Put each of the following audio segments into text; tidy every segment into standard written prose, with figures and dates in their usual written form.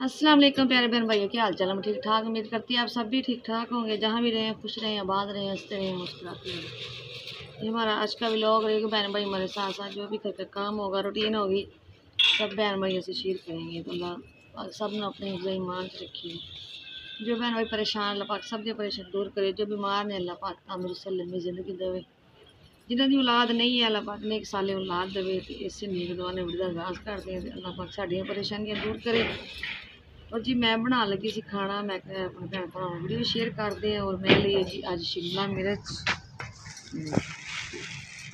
अस्सलाम वालेकुम प्यारे बहन भाइयों, क्या हाल चाल। हम ठीक ठाक, उम्मीद करती है आप सब भी ठीक ठाक होंगे। जहाँ भी रहें खुश रहें, आबाद रहें, हंसते रहें, मुस्कुराते रहें। ये हमारा आज का व्लॉग रहेगा। बहन भाई हमारे साथ साथ जो भी घर का काम होगा, रूटीन होगी, सब बहन भाइयों से शेयर करेंगे। तो अल्लाह सब ने अपने ईमान से रखी। जो बहन भाई परेशान, अल्लाह पाक सब के परेशान दूर करे। जो बीमार ने, अल्लाह पाक तंदुरुस्त लंबी ज़िंदगी देवे। जिन्हों की औलाद नहीं है, अल्लाह पाक नेक साले औलाद देवे। तो इसे नेक दुआ ने बड़ी अरदास करते हैं, अल्लाह पाक साड़ियाँ परेशानियाँ दूर करे। और जी मैं बना लगी सी खाना, मैं अपने भैन भरावां वीडियो शेयर करते हैं। और मैं लिए जी अज शिमला मिर्च,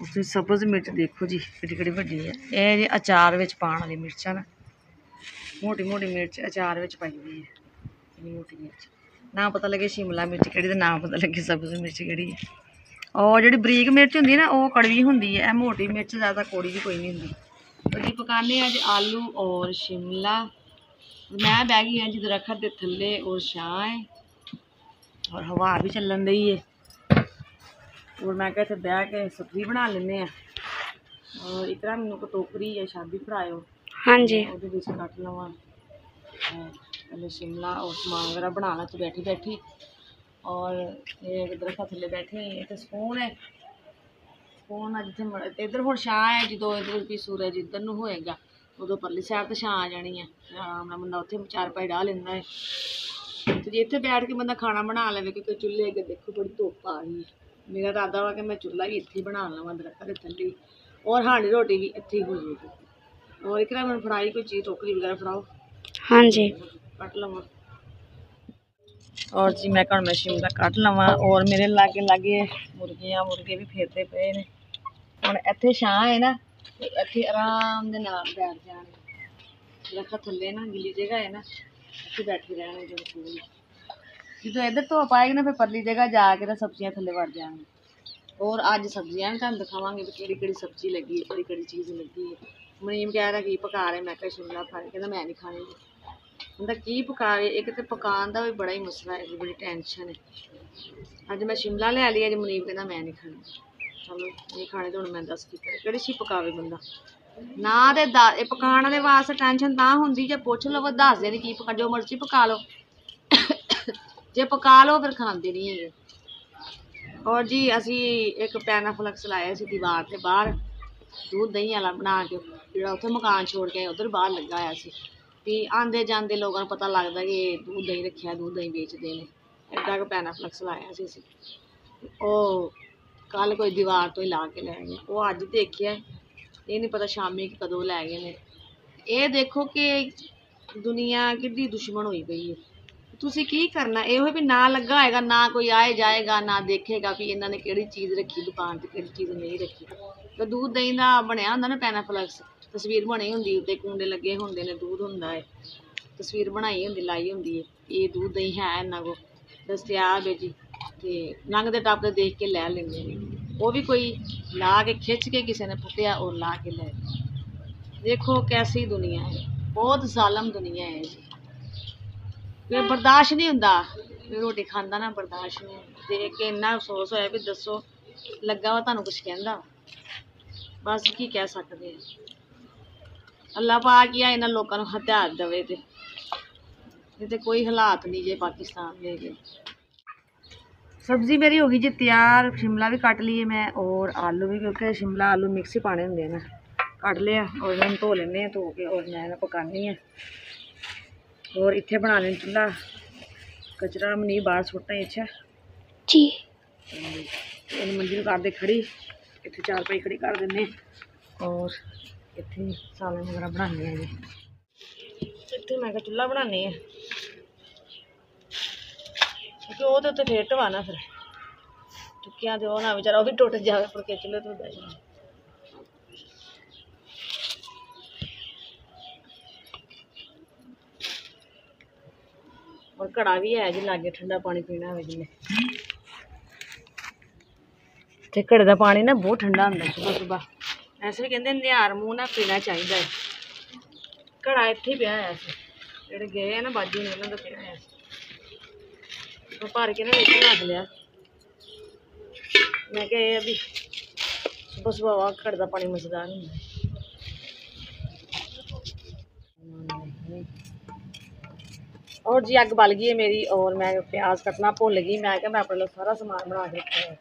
उस सब्ज़ मिर्च देखो जी कितनी कितनी वड्डी है। यह जी अचार में पाने वाली मिर्चा ना, मोटी मोटी मिर्च अचार में पाई हुई है। इतनी मोटी मिर्च ना पता लगे शिमला मिर्च कि, ना पता लगे सब्ज़ मिर्च कि। और जी बरीक मिर्च होंगी ना, वो कड़वी होंगी है। मोटी मिर्च ज़्यादा कौड़ी भी कोई नहीं होंगी। तो जी पकाने अज आलू और शिमला। मैं बह गई हाँ जी दरखत के थले, और छां है और हवा भी चलन रही है। और मैं क्या इतने बह के सब्जी बना लें। और इतना मैनू टोकरी या शादी फड़ाओ, हाँ जी, वो कट लवा पहले शिमला और समान वगैरह बनाना तो बैठी बैठी। और ये दरखत थले बैठे तो सकून है। ਸਕੂਨ ਆ जिथे इधर ਹੁਣ ਛਾਂ है जो इधर भी सूरज इधर ਨੂੰ ਹੋਏਗਾ, उदों परली साइड तो छां आ जानी है। आराम नाल बंदा उत्थे चार पाई डाह लेंदा है। तो जे इत्थे बैठ के बंदा खाना बना लवे, क्योंकि चुल्हे अगे देखो बड़ी धुप्प आ रही है। मेरा इरादा वा कि मैं चुल्हा भी इत्थे बना लवां दरखत दे थल्ले, और हांडी रोटी भी इत्थे हो जाएगी। और एक मैंने फड़ाई कोई चीज़ टोकरी वगैरह फड़ाओ, हाँ जी, कट लवां। और जी मैं कल मैं शिमला कट लवा। और मेरे लागे लागे मुर्गियां मुर्गे भी फिरते पे ने। ਹੁਣ ਇੱਥੇ ਛਾਂ ਹੈ ਨਾ, ਤੇ ਇੱਥੇ ਆਰਾਮ ਦੇ ਨਾਲ ਬੈਠ ਜਾਣਗੇ। ਦਰਖਤ ਥੱਲੇ ਨਾ ਗਿੱਲੀ ਜਗ੍ਹਾ ਹੈ ਨਾ, ਇੱਥੇ ਬੈਠੇ ਰਹਿਣਗੇ। ਜਦੋਂ ਇੱਧਰ ਧੁੱਪ ਆਏਗੀ ਨਾ, ਫਿਰ ਪਰਲੀ ਜਗ੍ਹਾ ਜਾ ਕੇ ਤਾਂ ਸਬਜ਼ੀਆਂ ਥੱਲੇ ਵੜ ਜਾਣਗੇ। और अज सब्जियां भी तुहानूं दिखावांगे भी किहड़ी सब्जी लगी है, किहड़ी किहड़ी चीज़ लगी है। मनीम कह रहा की पका रहे, मैं कहा शिमला खा रही, कहता मैं नहीं खानी। कहता की पका रहे, एक तो पकाने का भी बड़ा ही मसला है, बड़ी टेंशन है। अज मैं शिमला लै ली, अज मनीम कहता मैं नहीं खानी। चलो नहीं खाने तो हुण मैं दस की करे, किहड़ी चीज़ पकावे बंदा ना। तो पकाने के वास्ते टेंशन तां हुंदी जे पुछ लवो, दस दे की पका, जो मर्जी पका लो। जे पका लो फिर खांदे नहीं है। और जी असी एक पैनाफ्लक्स लाया सी दीवार से बाहर, दूध दही वाला बना के, जो उत्थे मकान छोड़ के उधर बाहर लगा होया सी भी आंदे जांदे लोगों को पता लगता कि दूध दही रखा, दूध दही बेचते हैं। एडा क पैनाफ्लक्स लाया सी असी। ਉਹ कल कोई दीवार तो ही ला के लै गए, वो अज देखिए ये नहीं पता शामी कदों लै गए ने। ये देखो कि दुनिया कितनी दुश्मन हुई पई है। तुसी की करना, यो भी ना लगा होएगा, ना कोई आए जाएगा, ना देखेगा भी इन्होंने किहड़ी चीज़ रखी दुकान ते, किहड़ी चीज़ नहीं रखी। तो दूध दही का बनया हुंदा ना पैनाफ्लक्स, तस्वीर बनी हुंदी, उत्ते कूंडे लगे हुंदे ने, दूध हुंदा है, तस्वीर बनाई हुंदी, लाई हुंदी है, ये दूध दही है इन्हां को दस्तियाब है जी। ते लंघदे टपदे देख के लै लेंदे ने। वो भी कोई ला के खिंच के किसी ने फुटिया और ला के लै गए। देखो कैसी दुनिया है, बहुत जालम दुनिया है जी। बर्दाश्त नहीं होंदा, रोटी खांदा ना बर्दाश्त नहीं होंदा। देख के इन्ना अफसोस होया भी दसो लगा वा तुहानूं कुछ कहंदा, बस की कह सकते हैं। अल्लाह पाक ही इन्हां लोकां नूं हथियार देवे, ते कोई हालात नहीं जे पाकिस्तान दे। सब्जी मेरी हो गई जी तैयार, शिमला भी कट लिए मैं, और आलू भी, क्योंकि शिमला आलू मिक्स ही पाने होंगे ना। कट लिया और इन्हें धो लेने, धो के और मैं पकानी है। और इत्थे बना लें चूल्हा, कचरा नहीं बाहर सुट्टना। अच्छा जी, इन मंजिल कर दे खड़ी, इत्थे चार पाई खड़ी कर देने, और इत्थे सालन वगैरह बनाने हैं जी। इत्थे मैं चूल्हा बनाने हैं, क्योंकि वो तो उत्ते फिट वा ना, फिर चुक्कियां तो ना बेचारा वो भी टुट जाए, फुलके चूल्हे तो जाए। और घड़ा भी है जी लागे, ठंडा पानी पीना हो जिन्हें, ते घड़े का पानी ना बहुत ठंडा होंदा सुबह सुबह। ऐसे भी कहते निहार मूँह ना पीना चाहिए है। घड़ा इत्थे पिया होया सी, जेह्ड़े गए हैं ना बाजू ने, उन्होंने पिया होया सी, तो भर के ना इत्थे रख लिया। मैं क्या ये अभी सुबह सुबह घड़े का पानी मजेदार होंदा। और जी अग बल गई है मेरी और मैं प्याज कटना भुल गई। मैं अपने लिए सारा समान बना के रखा है।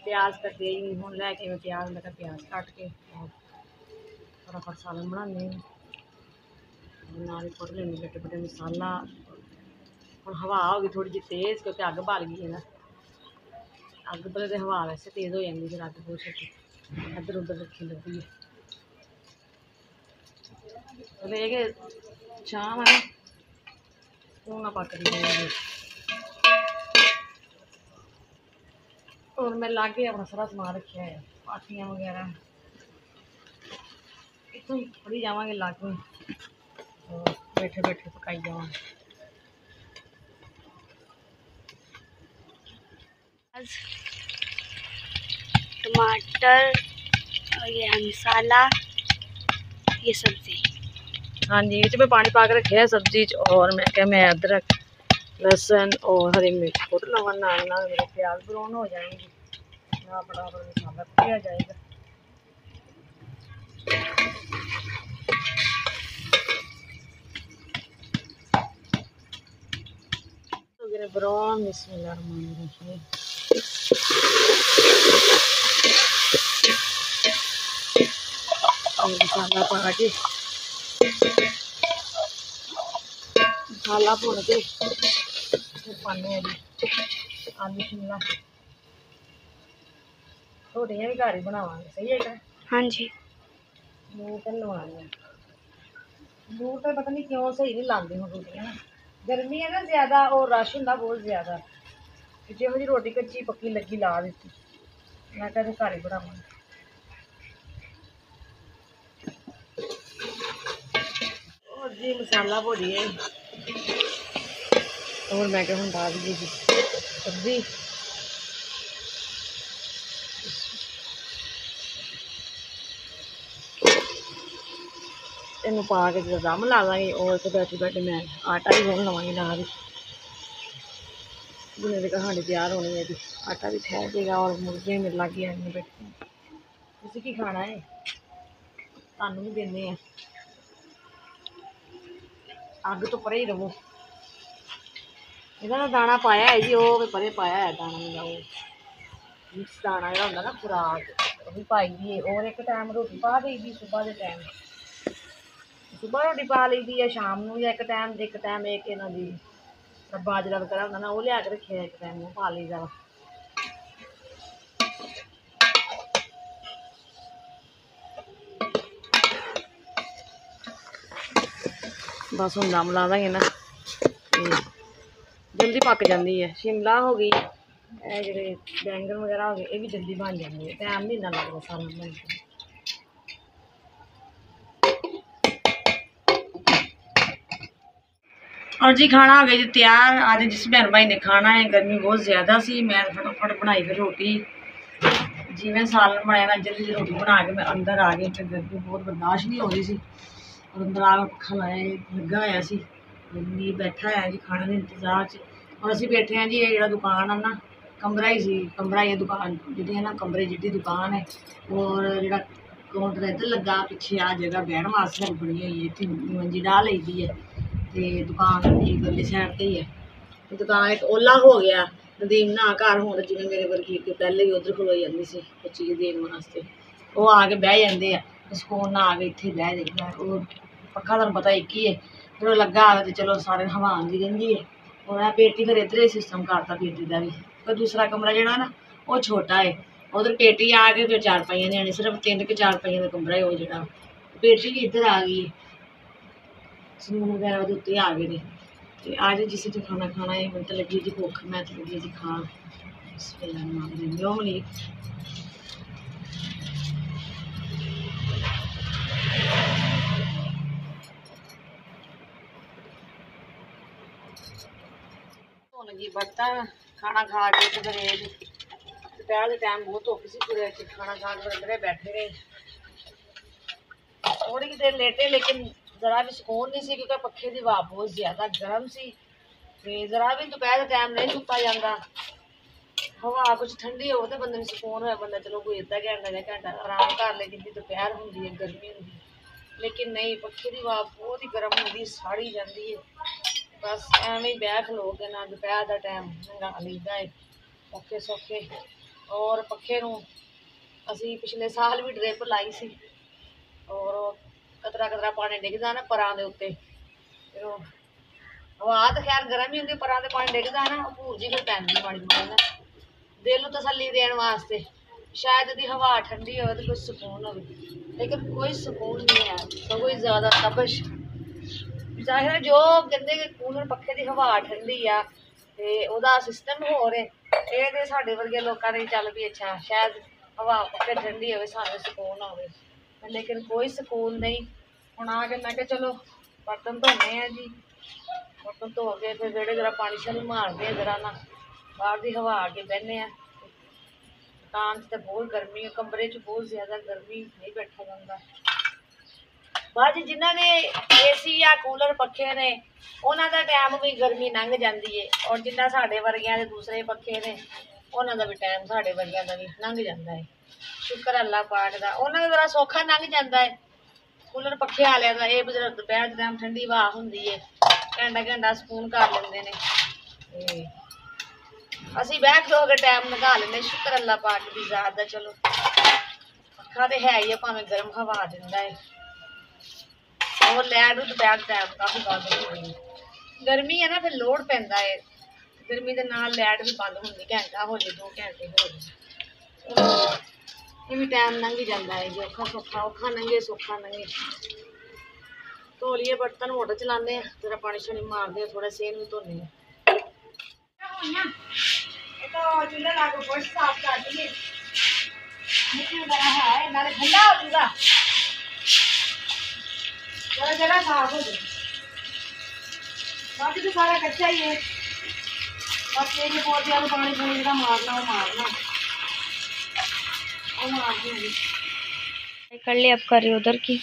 प्याज कटे ही हूँ लैके मैं प्याज मैं प्याज कट के और फटाफट सालन बनानी नाल थोड़ी लेनी बटे बटे मसाला। हम हवा होगी थोड़ी जी तेज़ क्योंकि अग बल गई है ना। अग बले तो हवा वैसे तेज़ हो जाती फिर अग बहुत छेती इधर उधर रखी लगती है। चलो ये शाम है तो ना पक रही और मैं लागे अपना सारा समान रखा है पाथियाँ वगैरह इतों ही फड़ी जावे लागे और बैठे बैठे पकाई जावे। टमाटर और ये मसाला ये सब्जी। हाँ जी मैं पानी पा के रखे है सब्जी और मैं अदरक लहसुन और हरी मिर्च कुट लवा नाल मेरे प्याज ब्राउन हो जाएंगे ना फटाफट मसाला कुटिया जाएगा। ब्राउन बिस्मिल्लाहिर्रहमानिर्रहीम मसाला पा के मसाला भुन के पाने आलू शिमला रोटियां भी घर ही बनावांगे सही है। हाँ जी लून तो लवाने लून तो पता नहीं क्यों सही नहीं लाते हूँ रोटियां ना गर्मी है ना ज्यादा और रश होंगे बहुत ज्यादा जो जी रोटी कच्ची पक्की लगी ला दी मैं घर ही बनावांगे। और जी मसाला भुनिए और मैं क्या हूँ डाल दी सब्जी इन पा के जो दम ला देंगे और तो बैठे बैठे मैं आटा भी गुन लवांगी नाल जिन्हें तक कहानी तैयार होनी है आटा भी ठहर जाएगा और मुर्गे मेरे लागे आने बैठे तुसीं की खाना है तुहानू भी देने हैं अग तो परे ही रवो। इहदा दाना पाया है जी वो परे पाया है दाना मेरा वो मिक्स दाना जो होंगे ना खुराक वो भी पाई दी है और एक टाइम रोटी पा दी दी सुबह के टाइम सुबह रोटी पा ली दी है शाम को या एक टाइम एक इन्हों की बाजरा वगैरह होंगे ना वो लिया के रखे एक टाइम वो पा ली दा। बस हम दम ला देंगे ना जल्दी पक जाती है। शिमला हो गई जो बैंगन वगैरह हो गए ये भी जल्दी बन जाती है टाइम नहीं इन्ना लगता सालन बनने। और जी खाना हो गया जी तैयार आज जिस भैन भाई ने खाना है गर्मी बहुत ज़्यादा सी मैं फटाफट बनाई फिर रोटी जिमें सालन बनाया मैं जल्दी रोटी बना के मैं अंदर आ गई फिर गर्मी बहुत बर्दाश्त नहीं हो रही सी और अंदर आ पक्खा लाया लगा होया सी गर्मी बैठा है जी खाने के इंतजार च और असीं बैठे हैं जी ये जो दुकान है ना कमरा ही सी कमरा ही दुकान जी है ना कमरे जिड्डी दुकान है और जो काउंटर इधर लगा पिछे आ जगह बहन वास्ते बनी हुई है इतनी मंजी डाह ली दी है तो दुकान इधरली साइड पर ही है। दुकान एक ओला हो गया नदीम ना घर होने जिवें मेरे वर्गी पहले भी उधर खलोई जाती सी कोई चीज़ देने वास्ते वो आके बह जाते हैं सुकून ना आके इत्थे बह जाइए और पक्खा तुहानूं पता एक ही है जो लगा आवे तो चलो सारे हवा आती रहिंदी है और पेटी फिर इधर ही सिस्टम करता पेटी का भी पर दूसरा कमरा जो ना वो छोटा है उधर पेटी आ के फिर चार पाइयां नहीं आनी सिर्फ 3 के 4 पाइयां का कमरा है वो जो पेटी भी इधर आ गई समून वगैरह वो उत्ते आ गए ने तो आज जिस तो खाना खाना है मैं तो लगी जी भुख मैं तो लगी जी खान लो मनीत लगी बर्तन खाना खा के तो फिर दोपहर के टाइम बहुत धुप सी पूरे खाना खा के अंदर बैठे रहे थोड़ी देर लेटे लेकिन जरा भी सुकून नहीं सी क्योंकि पखे की हवा बहुत ज्यादा गर्म सी जरा भी दोपहर के टाइम नहीं सुता जाता हवा कुछ ठंडी हो तो बंदे सुकून हो बंदा चलो कोई अद्धा घंटा या घंटा आराम कर ले जिंदी दोपहर होंगी है गर्मी होंगी लेकिन नहीं पखे की हवा बहुत ही गर्म होंगी साड़ी जाती है ਬਸ ਐਵੇਂ ਹੀ ਬਹਿ ਖਲੋ ਕੇ ਨਾ ਦੁਪਹਿਰ ਦਾ ਟਾਈਮ ਲੰਘਾ ਲਈਦਾ ਹੈ ਔਖੇ ਸੌਖੇ। ਔਰ ਪੱਖੇ ਨੂੰ ਅਸੀਂ ਪਿਛਲੇ ਸਾਲ ਵੀ ਡਰਿਪ ਲਾਈ ਸੀ, ਔਰ ਕਤਰਾ ਕਤਰਾ ਪਾਣੀ ਡਿੱਗਦਾ ਨਾ ਪਰਾਂ ਦੇ ਉੱਤੇ, ਫਿਰ ਉਹ ਹਵਾ ਤਾਂ ਖੈਰ ਗਰਮ ਹੀ ਹੁੰਦੀ, ਪਰਾਂ ਦੇ ਪਾਣੀ ਡਿੱਗਦਾ ਨਾ, ਉਹ ਭੂਰ ਜੀ ਫਿਰ ਪੈਂਦੀ ਮਾੜੀ ਮਾੜੀ ਨਾ, ਦਿਲ ਨੂੰ ਤਸੱਲੀ ਦੇਣ ਵਾਸਤੇ। ਸ਼ਾਇਦ ਇਹਦੀ ਹਵਾ ਠੰਡੀ ਹੋਵੇ ਤਾਂ ਕੁਝ ਸਕੂਨ ਹੋਵੇ, ਲੇਕਿਨ ਕੋਈ ਸਕੂਨ ਨਹੀਂ ਹੈ, ਸਗੋਂ ਹੀ ਜ਼ਿਆਦਾ ਤਪਸ਼। ਜ਼ਾਹਿਰ ਜੋ ਕਹਿੰਦੇ ਕਿ ਕੂਲਰ ਪੱਖੇ ਦੀ ਹਵਾ ਠੰਡੀ ਆ ਤੇ ਉਹਦਾ ਸਿਸਟਮ ਹੋਰ ਹੈ, ਇਹ ਤੇ ਸਾਡੇ ਵਰਗੇ ਲੋਕਾਂ ਨੇ ਚੱਲ ਵੀ ਅੱਛਾ ਸ਼ਾਇਦ ਹਵਾ ਪੱਖੇ ਠੰਡੀ ਹੋਵੇ ਸਾਨੂੰ ਸਕੂਨ ਹੋਵੇ, ਲੇਕਿਨ ਕੋਈ ਸਕੂਨ ਨਹੀਂ। ਹੁਣ ਆ ਕੇ ਮੈਂ ਕਿਹਾ ਚਲੋ ਬਰਤਨ ਧੋਨੇ ਆ ਜੀ, ਬਰਤਨ ਧੋ ਕੇ ਫਿਰ ਜਿਹੜੇ ਜਰਾ ਪਾਣੀ ਸ਼ਾਣੀ ਮਾਰਦੇ ਆ, ਜਰਾ ਨਾ ਬਾਹਰ ਦੀ ਹਵਾ ਆ ਕੇ ਬਹਿੰਦੇ ਆ। ਦੁਕਾਨ 'ਚ ਤਾਂ ਬਹੁਤ ਗਰਮੀ ਹੈ, ਕਮਰੇ 'ਚ ਬਹੁਤ ਜ਼ਿਆਦਾ ਗਰਮੀ, ਨਹੀਂ ਬੈਠਾ ਜਾਂਦਾ। ਬਾਅਦ ਜਿਨ੍ਹਾਂ ਦੇ ਏਸੀ ਜਾਂ ਕੂਲਰ ਪੱਖੇ ਨੇ ਉਹਨਾਂ ਦਾ ਟਾਈਮ ਵੀ ਗਰਮੀ ਲੰਘ ਜਾਂਦੀ ਹੈ, ਔਰ ਜਿੰਨਾ ਸਾਡੇ ਵਰਗਿਆਂ ਦੇ ਦੂਸਰੇ ਪੱਖੇ ਨੇ ਉਹਨਾਂ ਦਾ ਵੀ ਟਾਈਮ ਸਾਡੇ ਵਰਗਿਆਂ ਦਾ ਵੀ ਲੰਘ ਜਾਂਦਾ ਹੈ। ਸ਼ੁਕਰ ਅੱਲਾ ਪਾਕ ਦਾ, ਉਹਨਾਂ ਦਾ ਜ਼ਰਾ ਸੌਖਾ ਲੰਘ ਜਾਂਦਾ ਹੈ। ਕੂਲਰ ਪੱਖੇ ਵਾਲਿਆਂ ਦਾ ਇਹ ਬਜ਼ੁਰਗ ਦੁਪਹਿਰ ਦੇ ਟਾਈਮ ਠੰਡੀ ਹਵਾ ਹੁੰਦੀ ਹੈ, ਘੰਟਾ ਘੰਟਾ ਸਕੂਨ ਕਰ ਲੈਂਦੇ ਨੇ, ਤੇ ਅਸੀਂ ਬਹਿ ਖਲੋ ਕੇ ਟਾਈਮ ਲੰਘਾ ਲੈਂਦੇ। ਸ਼ੁਕਰ ਅੱਲਾ ਪਾਕ ਦੀ ਜ਼ਾਤ ਦਾ। ਚਲੋ ਪੱਖਾ ਤੇ ਹੈ ਹੀ ਆ, ਭਾਵੇਂ ਗਰਮ ਹਵਾ ਦਿੰਦਾ ਹੈ। और लैट दोपहर टाइम काफ़ी बंद हो गई, गर्मी है ना, फिर लोड पैंदा है, गर्मी के नाल लैट भी बंद होंगी, घंटा हो जाए 2 घंटे हो जाए, ये भी टाइम लंघ ही जाता है जी। औखा सौखा, औखा लंघे सौखा लंघे। धो लीए बर्तन, मोटर चलाने, जरा पानी शानी मारते, थोड़ा सेन भी धोने। तो चूल्हे ला के फर्श साफ कर दिए, मिट्टी वगैरह है नाले ठंडा हो जाएगा, जरा जगह साफ हो जाए। बाकी तो सारा कच्चा ही है, बस ये पौधे वाले पानी पूनी जरा मारना वो मारना वो मार दूंगी। कर ली अब कर रही उधर की।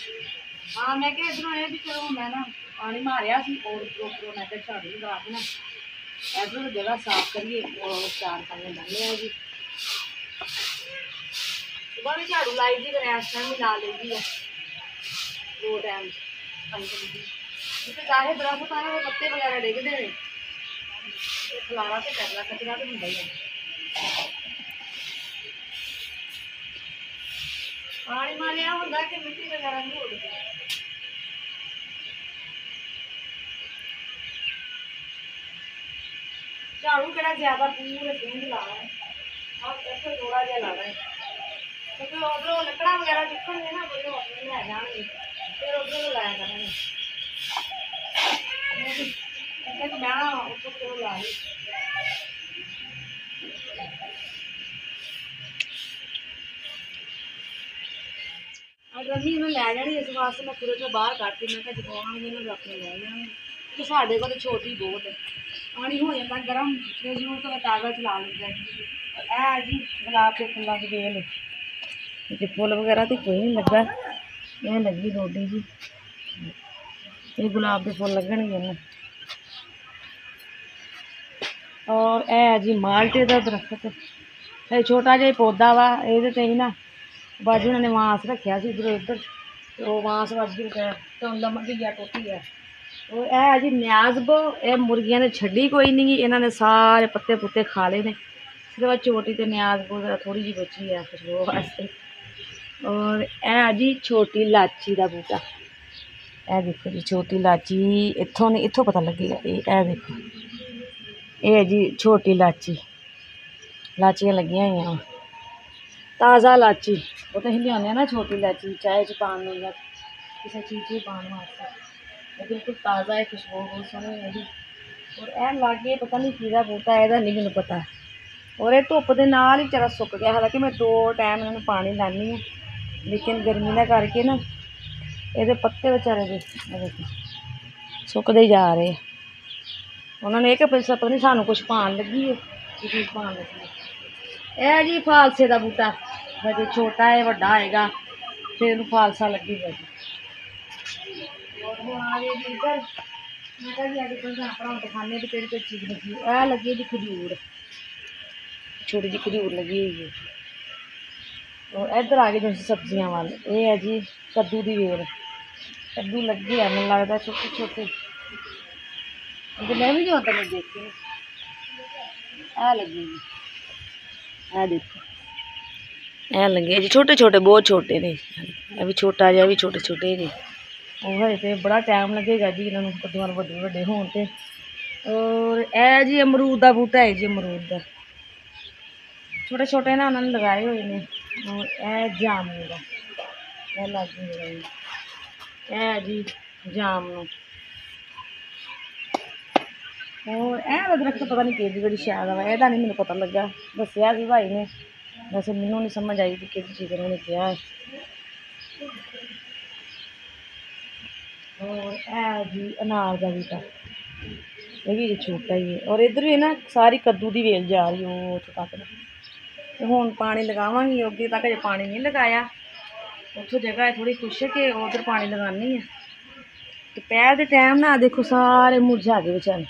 हाँ मैं क्या इधरों ये भी चलो मैं ना पानी मारिया सी और उधरों मैं क्या झाड़ू लगा के ना इधरों तो जगह साफ करिए और 4 पानी डालने हैं जी। सुबह भी झाड़ू लाई थी, फिर इस टाइम भी ला लेगी है 2 टाइम। चाहे दरख्त आए वो पत्ते वगैरह डिगते हैं, खलारा तो करना, कचरा तो होंगे ही है। पानी मारिया होंगे कि मिट्टी वगैरह नहीं उड़ती। झाड़ू केड़ा ज्यादा पूरे पिंड लाना है, और इतना थोड़ा जहा लाना है, क्योंकि उधरों लकड़ा वगैरह चुकने ना उधरों अपने लै जाएंगे, फिर उधरों लाया करेंगे। बहना उतो ला ली रमी इन्हें लै जानी, इस वास्ते मैं पूरे चो बाहर कटती। मैं क्या जो आएंगे इन्होंने अपने लै जाने, तो साढ़े को तो छोटी बहुत है, पानी हो जाता गर्म, फिर जरूरत तो ताज़ा चला लेते हैं। है जी गुलाब के फुलों की बेल, फुल वगैरह तो कोई नहीं लगा, ये लगी रोडी जी, ये गुलाब के फुल लगने। और है जी माल्टे का दरख्त, ये छोटा जिहा पौधा वा, ये ही ना बाजू उन्होंने वांस रखा सी इधर उधर, तो वांस वज गया तो लमक गया टुट गया। और है जी न्याज़बो, ये मुर्गियां ने छड़ी कोई नहीं, इन्होंने सारे पत्ते पुत्ते खा ले ने, सिर्फ छोटी तो न्याज़बो थोड़ी जी बची है खुशबू वास्ते। और है जी छोटी लाची का बूटा, यह देखो जी छोटी इलाची, इत्थों नहीं इत्थों पता लगेगा, ये देखो ये जी छोटी इलाची, लाचियाँ लगियां हुई ताज़ा इलाची, वो तो लिया ना छोटी इलाची चाय च पाने या किसी चीज़ में पाने वास्ते, बिल्कुल ताज़ा है, खुशबू बहुत सोहनी है जी। और यह लागे पता नहीं किहदा बूटा है, यदा नहीं मैनूं पता। और ये धुप्प दे नाल ही चरा सुक गया, हालांकि मैं 2 टाइम इन्होंने पानी लानी है, लेकिन गर्मी का करके ना ये पत्ते बेचारे देखो सुकते ही जा रहे हैं। उन्होंने एक पता नहीं सानू कुछ पान लगी है, चीज़ पान लगी है। यह जी फालसे का बूटा, हजे छोटा है, वड्डा आएगा फिर फालसा लगेगा जी। और हुण आ गए जी इधर, मैं कहा जी अज अपना दिखाने भी केड़ी चीज़ लगी, यह लगी जी खजूर, छोटी जी खजूर लगी हुई है। और इधर आ गए जो सब्जियां वाल, ये है जी कद्दू की वेल, कद्दू लगे है, मैनूं लगता छोटे छोटे, तो मैं भी नहीं होता मैं देखती हूँ। आ लगेगी, आ देखो ऐ लगे जी छोटे छोटे बहुत छोटे ने अभी छोटा जहा भी छोटे छोटे ने और हजे तो बड़ा टाइम लगेगा जी इन्होंने कद्दूआं वड्डे वड्डे होण ते। और ए जी अमरूद का बूटा है जी अमरूद का छोटे छोटे ना उन्होंने लगाए हुए ने। और ए जामनू का ए लगे ए जी जामनू और ए दरख्त पता नहीं कि शायद है यदा नहीं मैंने पता लगा दसिया कि भाई ने वैसे मैनू नहीं समझ आई कि चीज़ उन्होंने किया है। और ए जी अनार का बूटा ये भी छोटा ही है। और इधर भी ना सारी कद्दू की वेल जा रही है उत्थे तक तो हुण पानी लगावांगी अगे तक जो पानी नहीं लगाया उत्थों जगह है थोड़ी कुछ कि उधर पानी लगानी है। दोपहर के टाइम ना देखो सारे मुरझा गए बेचारे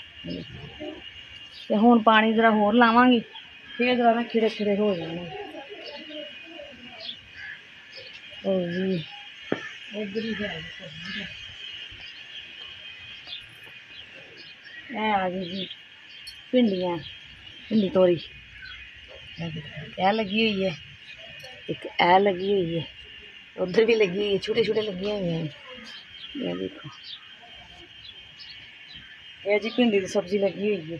तो हुण पानी जरा होर लावांगी फिर जरा ना खिड़े खिड़े हो जाने। और जी इधर ही है आ गई जी भिंडियाँ भिंडी तोरी ए लगी हुई है एक ए लगी हुई है उधर भी लगी हुई है छोटे छोटे लगी हुई हैं। ये देखो ये जी भिंडी की सब्जी लगी हुई है।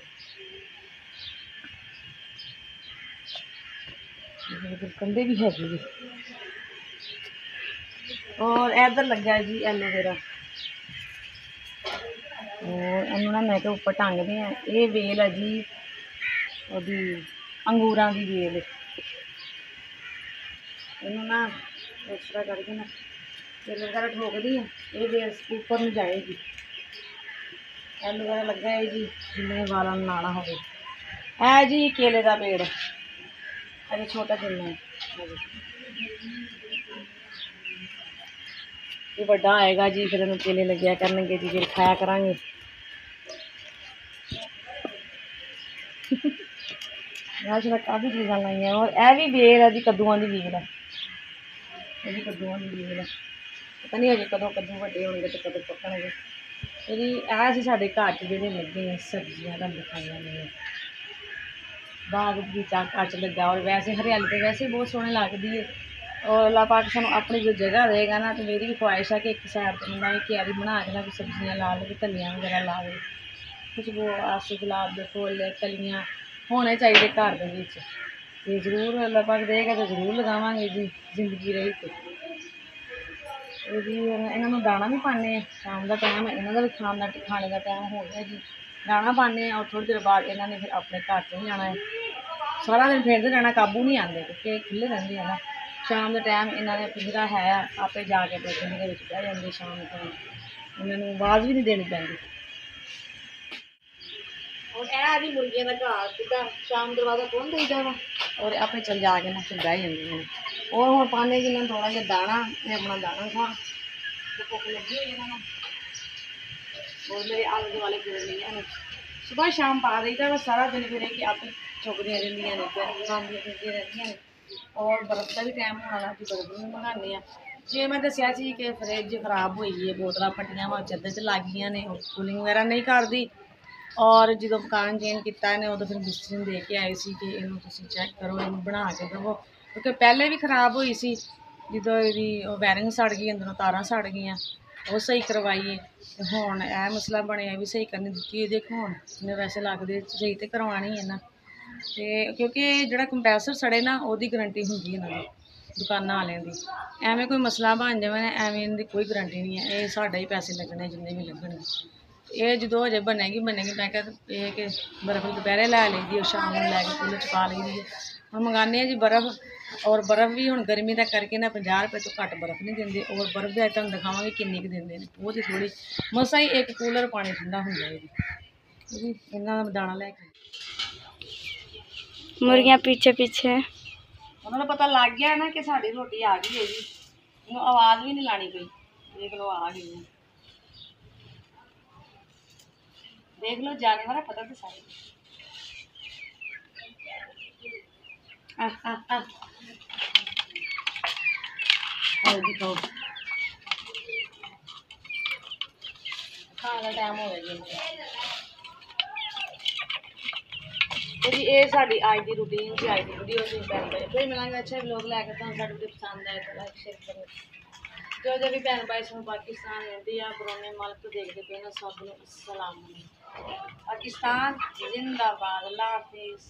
कंडे भी है जी। और इधर लगा है जी एलोवेरा और इन्होंने मैं तो उपर टंगते हैं ये वेल है जी ओदी अंगूरां की वेल इन्हों ना एक्सट्रा करके ना तेल वगैरह ठोक दी है ये वेल ऊपर नहीं जाएगी। एलोवेरा लगा है जी जिन्हें वालों लाना हो है जी केले का पेड़ अरे छोटा जिन्ना है ये बड़ा आएगा जी फिर इन्हें केले लग्या करनगे जी फिर खाया करांगे। काफ़ी चीज़ा लाई और यह भी बेल है जी कद्दूआं की बेल है ये भी कद्दूआं की बेल है पता नहीं अजे कदों कद्दू वड्डे होंगे तो कदों पकड़नगे। जी ऐसे साढ़े घर च जेह्ड़े लगे हैं सब्जियां का दिखाइया ने बाग बगीचा घर च लग्गा और वैसे हरियाली तो वैसे ही बहुत सोहनी लगती है। और अल्लाह पाक सानू अपनी जो जगह देगा ना तो मेरी भी ख्वाहिश है कि एक साइड पर मैं क्यारी बना के ना कुछ सब्जियां ला ले धनिया वगैरह ला ले कुछ वो आसू गुलाब के फुल कलियां होने चाहिए घर के विच ते जरूर अल्लाह पाक देगा तो जरूर लगावांगे जी जिंदगी रही तो। जी इन्होंने दाना भी पाने शाम का टाइम है इन्हों का भी खाने का टाइम हो गया जी दाना पाने और थोड़ी देर बाद इन्होंने फिर अपने घर चल जाना है। सारा दिन फिरते रहना काबू नहीं आते क्योंकि खुले रहते हैं ना शाम के टाइम इन्होंने पिंजरा है आपे जाके अपने पिंजरे में बह जाते शाम को इन्होंने आवाज़ भी नहीं देनी पैंती। और यह जी मुर्गियों का घास सीधा शाम दरवाजा खोल देगा वा और आपे चल जाके ना फिर बह जाए और हम पाने कि थोड़ा जहा दाना अपना दाना खा तो भुख लगी हुई है और मेरे आले दुआले फिर रही सुबह शाम पा देगा बस सारा दिन फिर कि आप चुकदियाँ रहिंदियां ने खांदियां फिरदियां रहिंदियां ने। और बर्फ का भी टाइम होना जी बर्फ भी मंगाने जे मैं दसिया सी कि फ्रिज खराब हुई है बोतल फटियां वा चद्दर च लग गई ने कूलिंग वगैरह नहीं करती और जो मकान चेंज किया ने उदों फिर मिस्त्री ने दे के आए सी कि इनू तुसीं चैक करो इनू बना के दवो क्योंकि पहले भी खराब हुई सी जो यदी वायरिंग सड़ गई अंदरों तारां सड़ गई वो सही करवाइए हुण यह मसला बनया भी सही करनी दी देखो हुण इन्हें वैसे लगते सही तो करवानी है ना तो क्योंकि जो कंप्रैसर सड़े ना वो गरंटी होंगी इन्होंने दुकाना वालों की एवें कोई मसला बन जाए ना एवें इनकी कोई गरंटी नहीं है ये साढ़े ही पैसे लगने जिन्ने भी लगने ये जो हजे बनेगी मैं क्या कि बर्फ दोपहरे लै ली दी और शाम को लैके कूलर च पा ली दी है हम मंगाने जी बर्फ और बर्फ भी हुण गर्मी का करके ना 50 रुपये तो घट बर्फ नहीं देंगे और बर्फ भी अज तुहानूं दिखावांगे किन्नी क देंगे बहुत ही थोड़ी मसा ही एक कूलर पानी ठंडा होंदा जी इन्ना दाना लैके मुर्गियाँ पीछे पीछे उन्होंने पता लग गया ना कि साड़ी रोटी आ गई है जी आवाज़ भी नहीं लानी पई देख लो आ गई है देख लो जाने वाला पता तो सारी दिखाओ खाने का टाइम हो गया जी तो जी ये साड़ी अज की रूटीन से अज की वीडियो से भैन भाई फिर मिलेंगे अच्छे लोग लैके तो साड़ी वीडियो पसंद आए तो लाइक शेयर करो जो भी भैन भाई सब पाकिस्तान इंडिया पुराने मुल्क तो देखते पे ना सब सलाम पाकिस्तान जिंदाबाद अल्लाह हाफिज़।